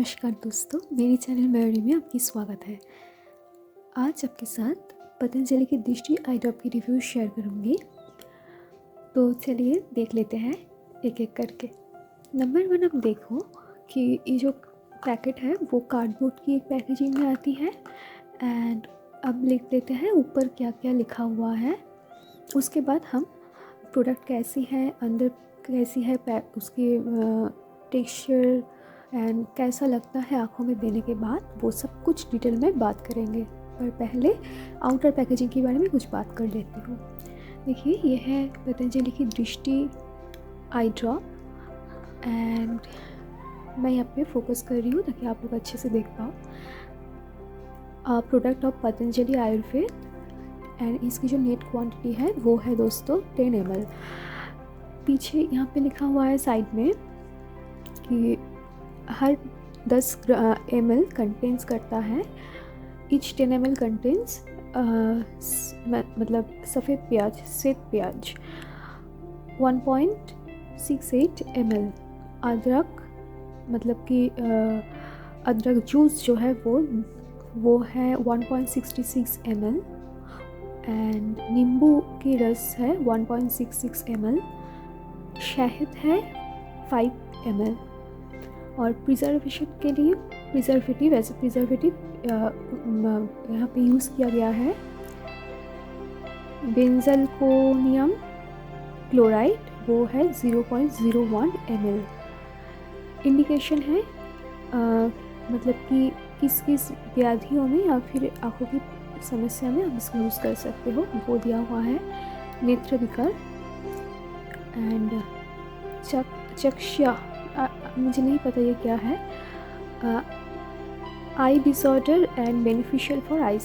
नमस्कार दोस्तों, मेरी चैनल मयूरी में आपकी स्वागत है। आज आपके साथ पतंजलि की दृष्टि आई ड्रॉप की रिव्यू शेयर करूँगी। तो चलिए देख लेते हैं एक एक करके। नंबर 1 आप देखो कि ये जो पैकेट है वो कार्डबोर्ड की एक पैकेजिंग में आती है। एंड अब लिख लेते हैं ऊपर क्या क्या लिखा हुआ है। उसके बाद हम प्रोडक्ट कैसी है, अंदर कैसी है, उसकी टेक्सचर एंड कैसा लगता है आँखों में देने के बाद, वो सब कुछ डिटेल में बात करेंगे। पर पहले आउटर पैकेजिंग के बारे में कुछ बात कर लेती हूँ। देखिए, ये है पतंजलि की दृष्टि आई ड्रॉप एंड मैं यहाँ पे फोकस कर रही हूँ ताकि आप लोग अच्छे से देख पाओ। Product of Patanjali Ayurveda and इसकी जो नेट क्वांटिटी है वो है दोस्तों 10 ml। पीछे यहाँ पे लिखा हुआ है साइड में कि हर 10 ml कंटेंस करता है। ईच 10 ml कंटेंस मतलब सफ़ेद प्याज, श्वेत प्याज 1.68 ml। अदरक मतलब कि अदरक जूस जो है वो है 1.66 ml। एंड नींबू की रस है 1.66 ml। शहद है 5 ml। और प्रिजर्वेशन के लिए प्रिजर्वेटिव यहाँ पे यूज़ किया गया है बेंजलकोनियम क्लोराइड, वो है 0.01 ml। इंडिकेशन है मतलब कि किस किस व्याधियों में या फिर आँखों की समस्या में आप इसको यूज़ कर सकते हो, वो दिया हुआ है। नेत्र विकार एंड चक्षुषा, मुझे नहीं पता ये क्या है। आई disorder and beneficial for eyes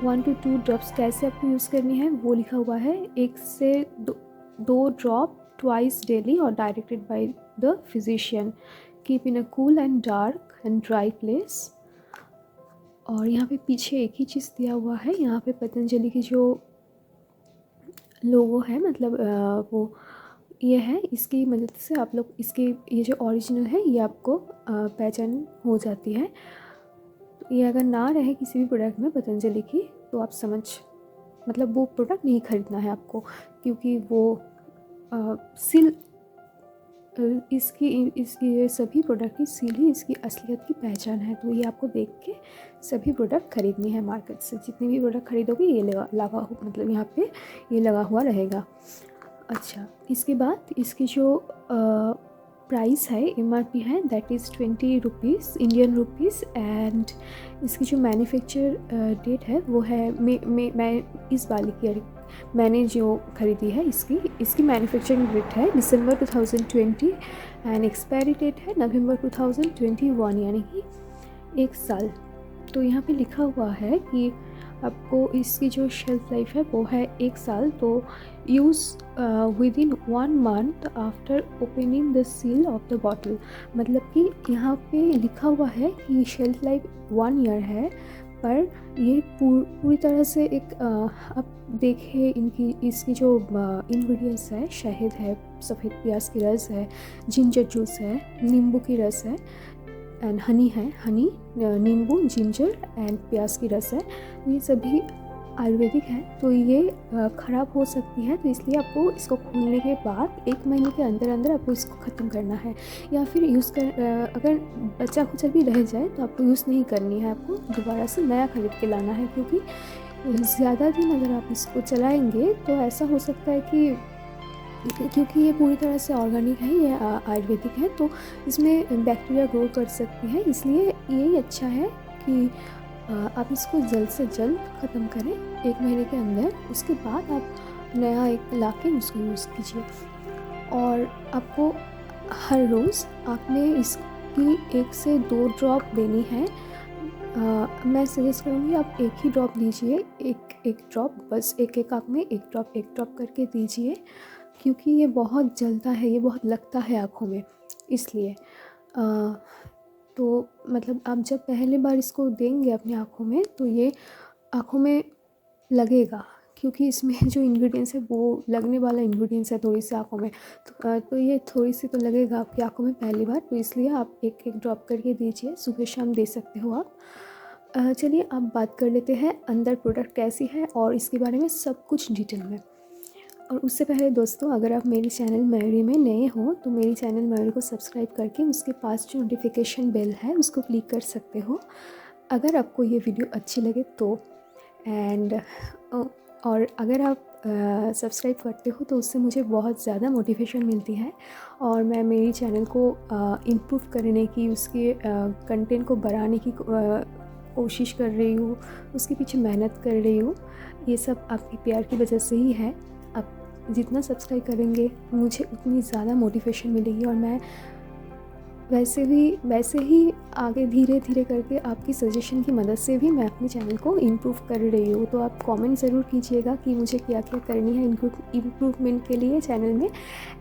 1 to 2 drops कैसे आपको यूज़ करनी है वो लिखा हुआ है। 1 से 2 ड्रॉप ट्वाइस डेली और directed by the physician. Keep in a cool and dark and dry place. और यहाँ पे पीछे एक ही चीज़ दिया हुआ है। यहाँ पे पतंजलि की जो लोगो है मतलब वो ये है, इसकी मदद से आप लोग इसकी ये जो ओरिजिनल है ये आपको पहचान हो जाती है। तो ये अगर ना रहे किसी भी प्रोडक्ट में पतंजलि की तो आप मतलब वो प्रोडक्ट नहीं ख़रीदना है आपको, क्योंकि वो सील इसकी ये सभी प्रोडक्ट की सील ही इसकी असलियत की पहचान है। तो ये आपको देख के सभी प्रोडक्ट खरीदनी है मार्केट से। जितने भी प्रोडक्ट खरीदोगे ये लगा मतलब यहाँ पे ये लगा हुआ रहेगा। अच्छा, इसके बाद इसकी जो प्राइस है MRP है that is 20 rupees Indian rupees. And इसकी जो मैन्युफैक्चर डेट है वो है मैं इस वाली की मैंने जो ख़रीदी है इसकी मैन्युफैक्चरिंग डेट है दिसंबर 2020 एंड एक्सपायरी डेट है नवंबर 2021, यानी कि 1 साल। तो यहाँ पे लिखा हुआ है कि आपको इसकी जो शेल्फ लाइफ है वो है 1 साल। तो use with in 1 month after opening the seal of the bottle. मतलब कि यहाँ पे लिखा हुआ है कि शेल्फ लाइफ 1 ईयर है, पर ये पूरी तरह से एक आप देखें इसकी जो इंग्रेडिएंट्स है, शहद है, सफ़ेद प्याज की रस है, जिंजर जूस है, नींबू की रस है एंड हनी है। हनी, नींबू, जिंजर एंड प्याज की रस है। ये सभी आयुर्वेदिक है, तो ये ख़राब हो सकती है। तो इसलिए आपको इसको खोलने के बाद 1 महीने के अंदर अंदर आपको इसको ख़त्म करना है, या फिर अगर बचा खुचा भी रह जाए तो आपको यूज़ नहीं करनी है, आपको दोबारा से नया ख़रीद के लाना है। क्योंकि ज़्यादा दिन अगर आप इसको चलाएँगे तो ऐसा हो सकता है कि क्योंकि ये पूरी तरह से ऑर्गेनिक है, ये आयुर्वेदिक है, तो इसमें बैक्टीरिया ग्रो कर सकती है। इसलिए यही अच्छा है कि आप इसको जल्द से जल्द ख़त्म करें 1 महीने के अंदर। उसके बाद आप नया एक ला के उसको यूज़ कीजिए। और आपको हर रोज़ आपने इसकी 1 से 2 ड्रॉप देनी है। मैं सजेस्ट करूँगी आप 1 ही ड्रॉप दीजिए, एक ड्रॉप बस, एक आँख में 1 ड्रॉप करके दीजिए, क्योंकि ये बहुत जलता है, ये बहुत लगता है आँखों में, इसलिए तो मतलब आप जब पहली बार इसको देंगे अपनी आँखों में तो ये आँखों में लगेगा क्योंकि इसमें जो इंग्रेडिएंट्स है वो लगने वाला इंग्रेडिएंट्स है थोड़ी सी आँखों में, तो ये थोड़ी सी तो लगेगा आपकी आँखों में पहली बार, तो इसलिए आप एक एक ड्रॉप करके दीजिए, सुबह शाम दे सकते हो आप। चलिए अब बात कर लेते हैं अंदर प्रोडक्ट कैसी है और इसके बारे में सब कुछ डिटेल में। और उससे पहले दोस्तों, अगर आप मेरे चैनल मयूरी में नए हो तो मेरे चैनल मयूरी को सब्सक्राइब करके उसके पास जो नोटिफिकेशन बेल है उसको क्लिक कर सकते हो, अगर आपको ये वीडियो अच्छी लगे तो। एंड और अगर आप सब्सक्राइब करते हो तो उससे मुझे बहुत ज़्यादा मोटिवेशन मिलती है और मैं मेरी चैनल को इम्प्रूव करने की, उसके कंटेंट को बढ़ाने की कोशिश कर रही हूँ, उसके पीछे मेहनत कर रही हूँ। ये सब आपके प्यार की वजह से ही है। आप जितना सब्सक्राइब करेंगे मुझे उतनी ज़्यादा मोटिवेशन मिलेगी और मैं वैसे ही आगे धीरे धीरे करके आपकी सजेशन की मदद से भी मैं अपने चैनल को इम्प्रूव कर रही हूँ। तो आप कमेंट ज़रूर कीजिएगा कि मुझे क्या क्या करनी है इम्प्रूवमेंट के लिए चैनल में।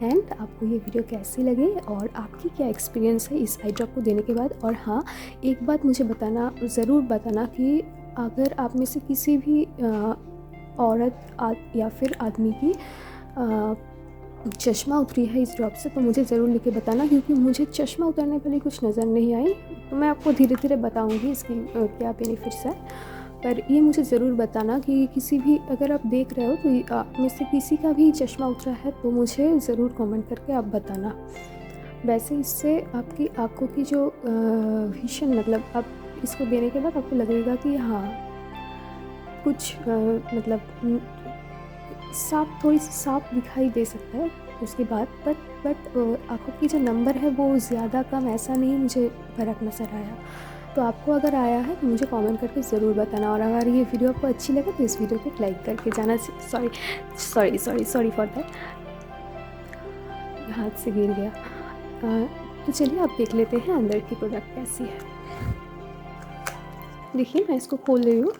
एंड आपको ये वीडियो कैसी लगी और आपकी क्या एक्सपीरियंस है इस आई ड्रॉप को देने के बाद। और हाँ, एक बात मुझे ज़रूर बताना कि अगर आप में से किसी भी औरत या फिर आदमी की चश्मा उतरी है इस ड्रॉप से तो मुझे ज़रूर लिख के बताना, क्योंकि मुझे चश्मा उतरने वाली कुछ नज़र नहीं आई। तो मैं आपको धीरे धीरे बताऊंगी इसकी क्या बेनिफिट्स है, पर ये मुझे ज़रूर बताना कि किसी भी, अगर आप देख रहे हो तो आप में से किसी का भी चश्मा उतरा है तो मुझे ज़रूर कमेंट करके आप बताना। वैसे इससे आपकी आँखों की जो विजन, मतलब आप इसको देने के बाद आपको लगेगा कि हाँ कुछ थोड़ी सी साफ दिखाई दे सकता है उसके बाद, बट आँखों की जो नंबर है वो ज़्यादा कम ऐसा नहीं मुझे फ़र्क नज़र आया। तो आपको अगर आया है तो मुझे कमेंट करके ज़रूर बताना। और अगर ये वीडियो आपको अच्छी लगे तो इस वीडियो को लाइक करके जाना। सॉरी फॉर दैट, हाथ से गिर गया। तो चलिए आप देख लेते हैं अंदर की प्रोडक्ट कैसी है। देखिए मैं इसको खोल रही हूँ।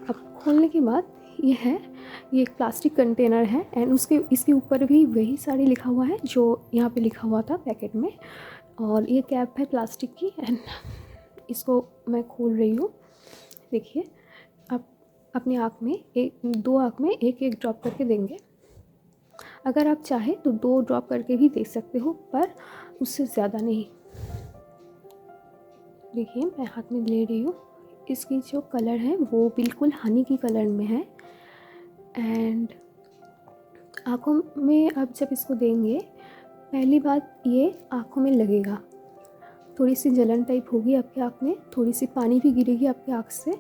अब खोलने के बाद ये एक प्लास्टिक कंटेनर है एंड इसके ऊपर भी वही साड़ी लिखा हुआ है जो यहाँ पे लिखा हुआ था पैकेट में। और ये कैप है प्लास्टिक की एंड इसको मैं खोल रही हूँ। देखिए आप अपनी दो आँख में एक एक ड्रॉप करके देंगे। अगर आप चाहें तो 2 ड्रॉप करके भी दे सकते हो, पर उससे ज़्यादा नहीं। देखिए मैं हाथ में ले रही हूँ। इसकी जो कलर है वो बिल्कुल हनी की कलर में है। एंड आँखों में आप जब इसको देंगे, पहली बात ये आँखों में लगेगा, थोड़ी सी जलन टाइप होगी आपकी आँख में, थोड़ी सी पानी भी गिरेगी आपकी आँख से।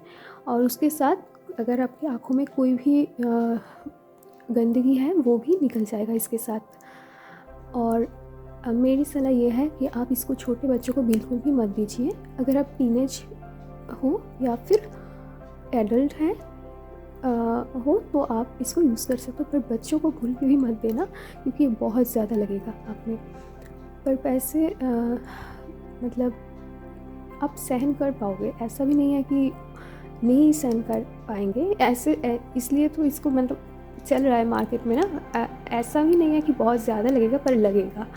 और उसके साथ अगर आपकी आँखों में कोई भी गंदगी है वो भी निकल जाएगा इसके साथ। और मेरी सलाह ये है कि आप इसको छोटे बच्चों को बिल्कुल भी मत दीजिए। अगर आप टीनेज हो या फिर एडल्ट हैं हो तो आप इसको यूज़ कर सकते हो, पर बच्चों को भूल के भी मत देना क्योंकि ये बहुत ज़्यादा लगेगा आप में। पर पैसे मतलब आप सहन कर पाओगे, ऐसा भी नहीं है कि नहीं सहन कर पाएंगे। इसलिए तो इसको मतलब चल रहा है मार्केट में ना, ऐसा भी नहीं है कि बहुत ज़्यादा लगेगा, पर लगेगा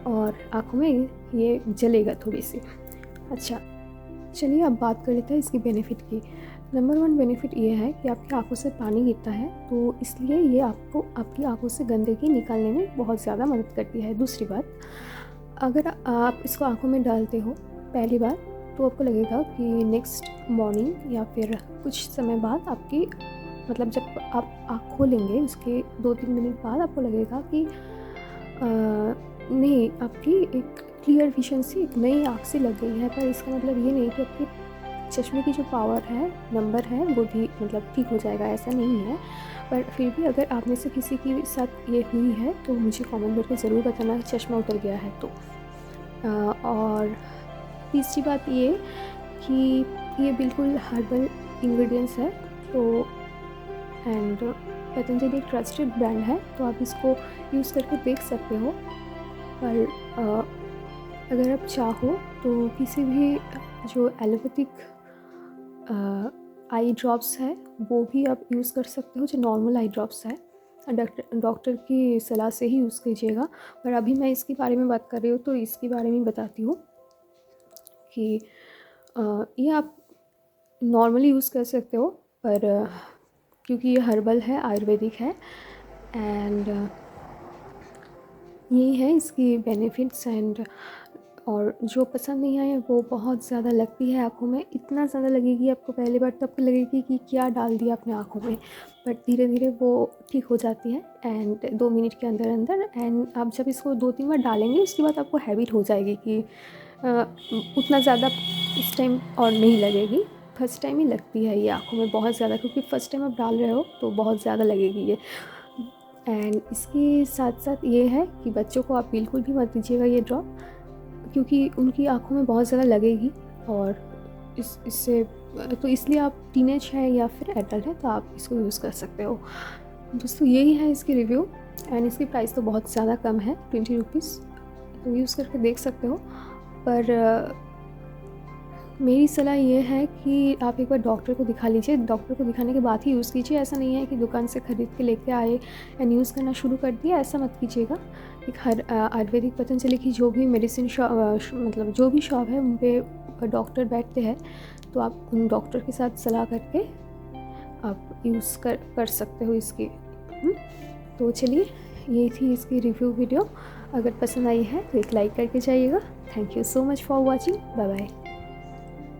और आँखों में ये जलेगा थोड़ी सी। अच्छा चलिए अब बात कर लेते हैं इसकी बेनिफिट की। नंबर 1 बेनिफिट ये है कि आपकी आँखों से पानी गिरता है तो इसलिए ये आपको आपकी आँखों से गंदगी निकालने में बहुत ज़्यादा मदद करती है। दूसरी बात, अगर आप इसको आँखों में डालते हो पहली बार तो आपको लगेगा कि नेक्स्ट मॉर्निंग या फिर कुछ समय बाद आपकी, मतलब जब आप आँख खोलेंगे उसके 2-3 मिनट बाद आपको लगेगा कि नहीं, आपकी एक क्लियर विजन से एक नई आँख सी लग गई है। पर इसका मतलब ये नहीं कि आपकी चश्मे की जो पावर है, नंबर है, वो भी मतलब ठीक हो जाएगा, ऐसा नहीं है। पर फिर भी अगर आप में से किसी के साथ ये हुई है तो मुझे कमेंट करके ज़रूर बताना कि चश्मा उतर गया है तो। और तीसरी बात ये कि ये बिल्कुल हर्बल इंग्रेडिएंट्स है तो, एंड पतंजलि एक ट्रस्टेड ब्रांड है तो आप इसको यूज़ करके देख सकते हो। पर अगर आप चाहो तो किसी भी जो एलोपैथिक आई ड्रॉप्स है वो भी आप यूज़ कर सकते हो, जो नॉर्मल आई ड्रॉप्स है डॉक्टर की सलाह से ही यूज़ कीजिएगा। पर अभी मैं इसके बारे में बात कर रही हूँ तो इसके बारे में बताती हूँ कि ये आप नॉर्मली यूज़ कर सकते हो, पर क्योंकि ये हर्बल है, आयुर्वेदिक है। एंड यही है इसकी बेनिफिट्स। एंड और जो पसंद नहीं आए वो बहुत ज़्यादा लगती है आँखों में, इतना ज़्यादा लगेगी आपको, पहली बार तो आपको लगेगी कि क्या डाल दिया अपने आँखों में, बट धीरे धीरे वो ठीक हो जाती है एंड 2 मिनट के अंदर अंदर। एंड आप जब इसको 2-3 बार डालेंगे उसके बाद आपको हैबिट हो जाएगी कि उतना ज़्यादा इस टाइम और नहीं लगेगी। फर्स्ट टाइम ही लगती है ये आँखों में बहुत ज़्यादा, क्योंकि फ़र्स्ट टाइम आप डाल रहे हो तो बहुत ज़्यादा लगेगी ये। एंड इसके साथ साथ ये है कि बच्चों को आप बिल्कुल भी मत दीजिएगा ये ड्रॉप, क्योंकि उनकी आँखों में बहुत ज़्यादा लगेगी। और इससे तो इसलिए आप टीनेज है या फिर एडल्ट है तो आप इसको यूज़ कर सकते हो। दोस्तों यही है इसकी रिव्यू। एंड इसकी प्राइस तो बहुत ज़्यादा कम है, 20 रुपीज़, तो यूज़ करके देख सकते हो। पर मेरी सलाह ये है कि आप एक बार डॉक्टर को दिखा लीजिए, डॉक्टर को दिखाने के बाद ही यूज़ कीजिए। ऐसा नहीं है कि दुकान से ख़रीद के लेके आए एंड यूज़ करना शुरू कर दिया, ऐसा मत कीजिएगा। एक आयुर्वेदिक पतंजलि की जो भी मेडिसिन मतलब जो भी शॉप है उन पे डॉक्टर बैठते हैं, तो आप उन डॉक्टर के साथ सलाह करके आप यूज़ कर सकते हो इसकी। तो चलिए, ये थी इसकी रिव्यू वीडियो। अगर पसंद आई है तो एक लाइक करके जाइएगा। Thank you so much for watching. Bye bye.